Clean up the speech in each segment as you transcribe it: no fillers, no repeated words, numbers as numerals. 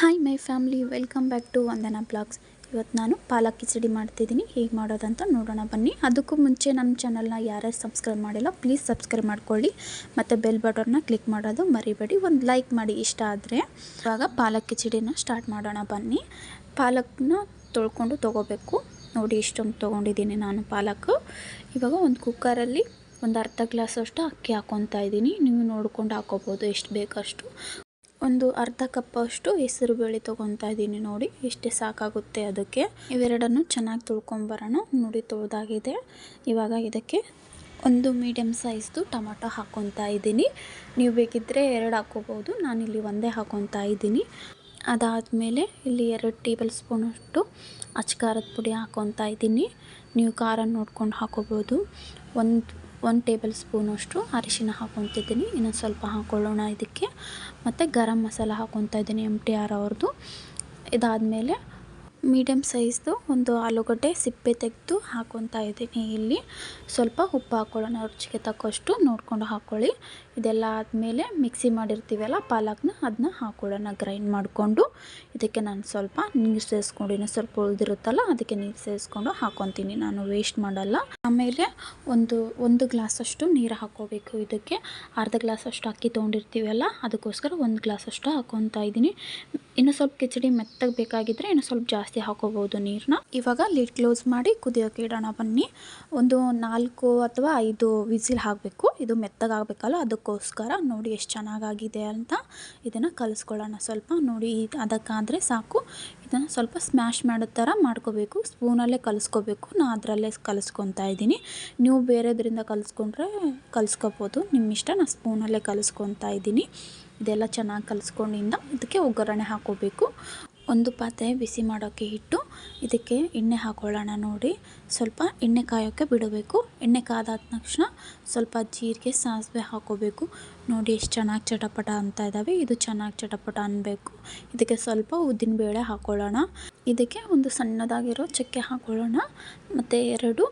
Hi my family, welcome back to Vandana blogs. ಇವತ್ತು ನಾನು ಪಾಲಕ್ ಕಿಚಡಿ ಮಾಡ್ತಿದ್ದೀನಿ. ಹೇಗೆ ಮಾಡೋದಂತ ನೋಡೋಣ ಬನ್ನಿ. ಅದಕ್ಕೂ ಮುಂಚೆ ನನ್ನ ಚಾನಲ್ನ ಯಾರ್ಯಾರು ಸಬ್ಸ್ಕ್ರೈಬ್ ಮಾಡಿಲ್ಲ ಪ್ಲೀಸ್ ಸಬ್ಸ್ಕ್ರೈಬ್ ಮಾಡ್ಕೊಳ್ಳಿ ಮತ್ತು ಬೆಲ್ ಬಟನ್ನ ಕ್ಲಿಕ್ ಮಾಡೋದು ಮರಿಬೇಡಿ. ಒಂದು ಲೈಕ್ ಮಾಡಿ ಇಷ್ಟ ಆದರೆ. ಇವಾಗ ಪಾಲಕ್ ಕಿಚಡಿನ ಸ್ಟಾರ್ಟ್ ಮಾಡೋಣ ಬನ್ನಿ. ಪಾಲಕ್ನ ತೊಳ್ಕೊಂಡು ತೊಗೋಬೇಕು. ನೋಡಿ ಇಷ್ಟೊಂದು ತೊಗೊಂಡಿದ್ದೀನಿ ನಾನು ಪಾಲಕ್. ಇವಾಗ ಒಂದು ಕುಕ್ಕರಲ್ಲಿ ಒಂದು ಅರ್ಧ ಗ್ಲಾಸಷ್ಟು ಅಕ್ಕಿ ಹಾಕ್ಕೊತಾ ಇದ್ದೀನಿ. ನೀವು ನೋಡ್ಕೊಂಡು ಹಾಕ್ಕೋಬೋದು ಎಷ್ಟು ಬೇಕಷ್ಟು. ಒಂದು ಅರ್ಧ ಕಪ್ಪಷ್ಟು ಹೆಸರು ಬೇಳೆ ತೊಗೊತಾ ಇದ್ದೀನಿ. ನೋಡಿ ಇಷ್ಟೇ ಸಾಕಾಗುತ್ತೆ. ಅದಕ್ಕೆ ಇವೆರಡನ್ನು ಚೆನ್ನಾಗಿ ತೊಳ್ಕೊಂಬರೋಣ. ನೋಡಿ ತೊಳೆದಾಗಿದೆ. ಇವಾಗ ಇದಕ್ಕೆ ಒಂದು ಮೀಡಿಯಮ್ ಸೈಜ್ದು ಟೊಮಟೊ ಹಾಕ್ಕೊತಾ ಇದ್ದೀನಿ. ನೀವು ಬೇಕಿದ್ದರೆ 2 ಹಾಕ್ಕೋಬೋದು. ನಾನಿಲ್ಲಿ ಒಂದೇ ಹಾಕ್ಕೊತಾ ಇದ್ದೀನಿ. ಅದಾದಮೇಲೆ ಇಲ್ಲಿ 2 ಟೇಬಲ್ ಸ್ಪೂನಷ್ಟು ಅಚ್ಕಾರದ ಪುಡಿ ಹಾಕ್ಕೊತಾ ಇದ್ದೀನಿ. ನೀವು ಖಾರ ನೋಡ್ಕೊಂಡು ಹಾಕ್ಕೋಬೋದು. ಒಂದು ಟೇಬಲ್ ಸ್ಪೂನಷ್ಟು ಅರಿಶಿನ ಹಾಕ್ಕೊತಿದ್ದೀನಿ. ಇನ್ನೊಂದು ಸ್ವಲ್ಪ ಹಾಕ್ಕೊಳ್ಳೋಣ ಇದಕ್ಕೆ. ಮತ್ತು ಗರಂ ಮಸಾಲ ಹಾಕ್ಕೊತಾ ಇದ್ದೀನಿ MTR ಅವ್ರದ್ದು. ಇದಾದಮೇಲೆ ಮೀಡಿಯಮ್ ಸೈಜ್ದು ಒಂದು ಆಲೂಗಡ್ಡೆ ಸಿಪ್ಪೆ ತೆಗೆದು ಹಾಕ್ಕೊತಾ ಇದ್ದೀನಿ. ಇಲ್ಲಿ ಸ್ವಲ್ಪ ಉಪ್ಪು ಹಾಕ್ಕೊಳ್ಳೋಣ, ರುಚಿಗೆ ತಕ್ಕಷ್ಟು ನೋಡ್ಕೊಂಡು ಹಾಕ್ಕೊಳ್ಳಿ. ಇದೆಲ್ಲ ಆದಮೇಲೆ ಮಿಕ್ಸಿ ಮಾಡಿರ್ತೀವಲ್ಲ ಪಾಲಕ್ನ, ಅದನ್ನ ಹಾಕ್ಕೊಳ್ಳೋಣ ಗ್ರೈಂಡ್ ಮಾಡಿಕೊಂಡು. ಇದಕ್ಕೆ ನಾನು ಸ್ವಲ್ಪ ನೀರು ಸೇರಿಸ್ಕೊಂಡು, ಇನ್ನೂ ಸ್ವಲ್ಪ ಉಳಿದಿರುತ್ತಲ್ಲ ಅದಕ್ಕೆ ನೀರು ಸೇರಿಸ್ಕೊಂಡು ಹಾಕ್ಕೊತೀನಿ. ನಾನು ವೇಸ್ಟ್ ಮಾಡಲ್ಲ. ಆಮೇಲೆ ಒಂದು ಗ್ಲಾಸಷ್ಟು ನೀರು ಹಾಕ್ಕೋಬೇಕು. ಇದಕ್ಕೆ ಅರ್ಧ ಗ್ಲಾಸಷ್ಟು ಅಕ್ಕಿ ತೊಗೊಂಡಿರ್ತೀವಲ್ಲ ಅದಕ್ಕೋಸ್ಕರ 1 ಗ್ಲಾಸಷ್ಟು ಹಾಕ್ಕೊತಾ ಇದ್ದೀನಿ. ಇನ್ನು ಸ್ವಲ್ಪ ಕಿಚಡಿ ಮೆತ್ತಗೆ ಬೇಕಾಗಿದ್ದರೆ ಇನ್ನು ಸ್ವಲ್ಪ ಜಾಸ್ತಿ ಹಾಕೋಬೋದು ನೀರನ್ನ. ಇವಾಗ ಲಿಡ್ ಕ್ಲೋಸ್ ಮಾಡಿ ಕುದಿಯೋಕೆ ಇಡೋಣ ಬನ್ನಿ. ಒಂದು 4 ಅಥವಾ 5 ವಿಸಿಲ್ ಹಾಕಬೇಕು. ಇದು ಮೆತ್ತಗಾಗಬೇಕಲ್ಲ ಅದಕ್ಕೋಸ್ಕರ. ನೋಡಿ ಎಷ್ಟು ಚೆನ್ನಾಗಾಗಿದೆ ಅಂತ. ಇದನ್ನು ಕಲಿಸ್ಕೊಳ್ಳೋಣ ಸ್ವಲ್ಪ. ನೋಡಿ ಅದಕ್ಕಾದರೆ ಸಾಕು. ಇದನ್ನು ಸ್ವಲ್ಪ ಸ್ಮ್ಯಾಶ್ ಮಾಡೋ ಥರ ಮಾಡ್ಕೋಬೇಕು. ಸ್ಪೂನಲ್ಲೇ ಕಲಿಸ್ಕೋಬೇಕು. ನಾನು ಅದರಲ್ಲೇ ಕಲಿಸ್ಕೊತಾ ಇದ್ದೀನಿ. ನೀವು ಬೇರೆದ್ರಿಂದ ಕಲಿಸ್ಕೊಂಡ್ರೆ ಕಲಿಸ್ಕೋಬೋದು, ನಿಮ್ಮ ಇಷ್ಟ. ನಾನು ಸ್ಪೂನಲ್ಲೇ ಕಲಿಸ್ಕೊತಾ ಇದ್ದೀನಿ. ಇದೆಲ್ಲ ಚೆನ್ನಾಗಿ ಕಲಿಸ್ಕೊಂಡಿಂದ ಇದಕ್ಕೆ ಒಗ್ಗರಣೆ ಹಾಕ್ಕೋಬೇಕು. ಒಂದು ಪಾತ್ರೆ ಬಿಸಿ ಮಾಡೋಕ್ಕೆ ಇಟ್ಟು ಇದಕ್ಕೆ ಎಣ್ಣೆ ಹಾಕ್ಕೊಳ್ಳೋಣ. ನೋಡಿ ಸ್ವಲ್ಪ ಎಣ್ಣೆ ಕಾಯೋಕ್ಕೆ ಬಿಡಬೇಕು. ಎಣ್ಣೆ ಕಾದಾದ ತಕ್ಷಣ ಸ್ವಲ್ಪ ಜೀರಿಗೆ, ಸಾಸಿವೆ ಹಾಕ್ಕೋಬೇಕು. ನೋಡಿ ಎಷ್ಟು ಚೆನ್ನಾಗಿ ಚಟಪಟ ಅಂತ ಇದ್ದಾವೆ. ಇದು ಚೆನ್ನಾಗಿ ಚಟಪಟ ಅನ್ನಬೇಕು. ಇದಕ್ಕೆ ಸ್ವಲ್ಪ ಉದ್ದಿನಬೇಳೆ ಹಾಕ್ಕೊಳ್ಳೋಣ. ಇದಕ್ಕೆ ಒಂದು ಸಣ್ಣದಾಗಿರೋ ಚಕ್ಕೆ ಹಾಕ್ಕೊಳ್ಳೋಣ. ಮತ್ತು 2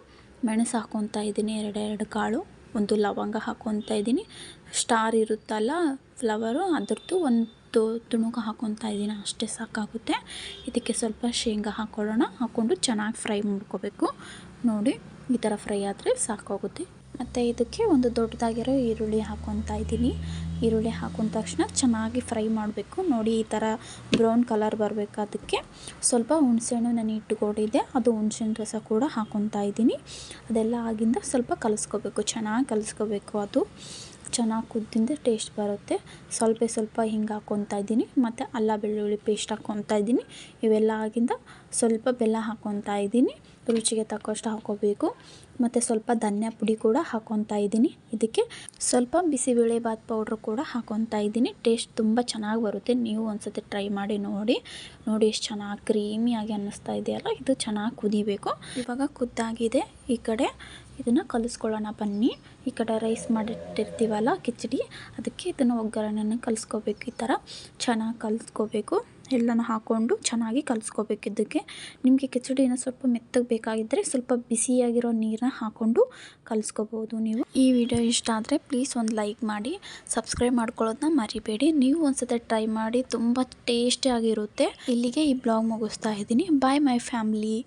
ಮೆಣಸು ಹಾಕ್ಕೊತಾ ಇದ್ದೀನಿ, 2 ಕಾಳು. ಒಂದು ಲವಂಗ ಹಾಕ್ಕೊತಾ ಇದ್ದೀನಿ. ಸ್ಟಾರ್ ಇರುತ್ತಲ್ಲ ಫ್ಲವರು, ಅದರದ್ದು ಒಂದು ತುಣುಕು ಹಾಕ್ಕೊತಾ ಇದ್ದೀನಿ. ಅಷ್ಟೇ ಸಾಕಾಗುತ್ತೆ. ಇದಕ್ಕೆ ಸ್ವಲ್ಪ ಶೇಂಗಾ ಹಾಕ್ಕೊಳ್ಳೋಣ. ಹಾಕ್ಕೊಂಡು ಚೆನ್ನಾಗಿ ಫ್ರೈ ಮಾಡ್ಕೋಬೇಕು. ನೋಡಿ ಈ ಥರ ಫ್ರೈ ಆದರೆ ಸಾಕಾಗುತ್ತೆ. ಮತ್ತು ಇದಕ್ಕೆ ಒಂದು ದೊಡ್ಡದಾಗಿರೋ ಈರುಳ್ಳಿ ಹಾಕ್ಕೊತಾ ಇದ್ದೀನಿ. ಈರುಳ್ಳಿ ಹಾಕೊಂಡ ತಕ್ಷಣ ಚೆನ್ನಾಗಿ ಫ್ರೈ ಮಾಡಬೇಕು. ನೋಡಿ ಈ ಥರ ಬ್ರೌನ್ ಕಲರ್ ಬರಬೇಕು. ಅದಕ್ಕೆ ಸ್ವಲ್ಪ ಹುಣಸೆಹಣ್ಣು ನಾನು ಇಟ್ಟುಕೊಂಡಿದ್ದೆ, ಅದು ಹುಣಸೆಹಣ್ಣು ರಸ ಕೂಡ ಹಾಕ್ಕೊತಾ ಇದ್ದೀನಿ. ಅದೆಲ್ಲ ಆಗಿಂದ ಸ್ವಲ್ಪ ಕಲಿಸ್ಕೋಬೇಕು, ಚೆನ್ನಾಗಿ ಕಲಿಸ್ಕೋಬೇಕು. ಅದು ಚೆನ್ನಾಗಿ ಕುದ್ದಿಂದ ಟೇಸ್ಟ್ ಬರುತ್ತೆ. ಸ್ವಲ್ಪ ಹಿಂಗೆ ಹಾಕ್ಕೊತಾ ಇದ್ದೀನಿ. ಮತ್ತು ಅಲ್ಲ ಬೆಳ್ಳುಳ್ಳಿ ಪೇಸ್ಟ್ ಹಾಕ್ಕೊತಾ ಇದ್ದೀನಿ. ಇವೆಲ್ಲ ಆಗಿಂದ ಸ್ವಲ್ಪ ಬೆಲ್ಲ ಹಾಕ್ಕೊತಾ ಇದ್ದೀನಿ. ರುಚಿಗೆ ತಕ್ಕಷ್ಟು ಹಾಕ್ಕೋಬೇಕು. ಮತ್ತು ಸ್ವಲ್ಪ ಧನಿಯಾ ಪುಡಿ ಕೂಡ ಹಾಕ್ಕೊತಾ ಇದ್ದೀನಿ. ಇದಕ್ಕೆ ಸ್ವಲ್ಪ ಬಿಸಿಬೇಳೆಬಾತ್ ಪೌಡ್ರ್ ಕೂಡ ಹಾಕ್ಕೊತಾ ಇದ್ದೀನಿ. ಟೇಸ್ಟ್ ತುಂಬ ಚೆನ್ನಾಗಿ ಬರುತ್ತೆ. ನೀವು ಒಂದ್ಸತಿ ಟ್ರೈ ಮಾಡಿ ನೋಡಿ. ಎಷ್ಟು ಚೆನ್ನಾಗಿ ಕ್ರೀಮಿಯಾಗಿ ಅನ್ನಿಸ್ತಾ ಇದೆಯಲ್ಲ. ಇದು ಚೆನ್ನಾಗಿ ಕುದಿಬೇಕು. ಇವಾಗ ಕುದ್ದಾಗಿದೆ. ಈ ಕಡೆ ಇದನ್ನು ಕಲಿಸ್ಕೊಳ್ಳೋಣ ಬನ್ನಿ. ಈ ಕಡೆ ರೈಸ್ ಮಾಡಿಟ್ಟಿರ್ತೀವಲ್ಲ ಕಿಚಡಿ, ಅದಕ್ಕೆ ಇದನ್ನು ಒಗ್ಗರಣೆನ ಕಲಿಸ್ಕೋಬೇಕು. ಈ ಥರ ಚೆನ್ನಾಗಿ ಕಲಿಸ್ಕೋಬೇಕು. ಎಲ್ಲನೂ ಹಾಕ್ಕೊಂಡು ಚೆನ್ನಾಗಿ ಕಲಿಸ್ಕೋಬೇಕು. ಇದಕ್ಕೆ ನಿಮಗೆ ಕಿಚಡಿನ ಸ್ವಲ್ಪ ಮೆತ್ತಗೆ ಬೇಕಾಗಿದ್ದರೆ ಸ್ವಲ್ಪ ಬಿಸಿಯಾಗಿರೋ ನೀರನ್ನ ಹಾಕ್ಕೊಂಡು ಕಲಿಸ್ಕೋಬೋದು ನೀವು. ಈ ವಿಡಿಯೋ ಇಷ್ಟ ಆದರೆ ಪ್ಲೀಸ್ ಒಂದು ಲೈಕ್ ಮಾಡಿ, ಸಬ್ಸ್ಕ್ರೈಬ್ ಮಾಡ್ಕೊಳ್ಳೋದನ್ನ ಮರಿಬೇಡಿ. ನೀವು ಒಂದ್ಸತಿ ಟ್ರೈ ಮಾಡಿ, ತುಂಬ ಟೇಸ್ಟಿಯಾಗಿರುತ್ತೆ. ಇಲ್ಲಿಗೆ ಈ ಬ್ಲಾಗ್ ಮುಗಿಸ್ತಾ ಇದ್ದೀನಿ. ಬಾಯ್ ಮೈ ಫ್ಯಾಮಿಲಿ.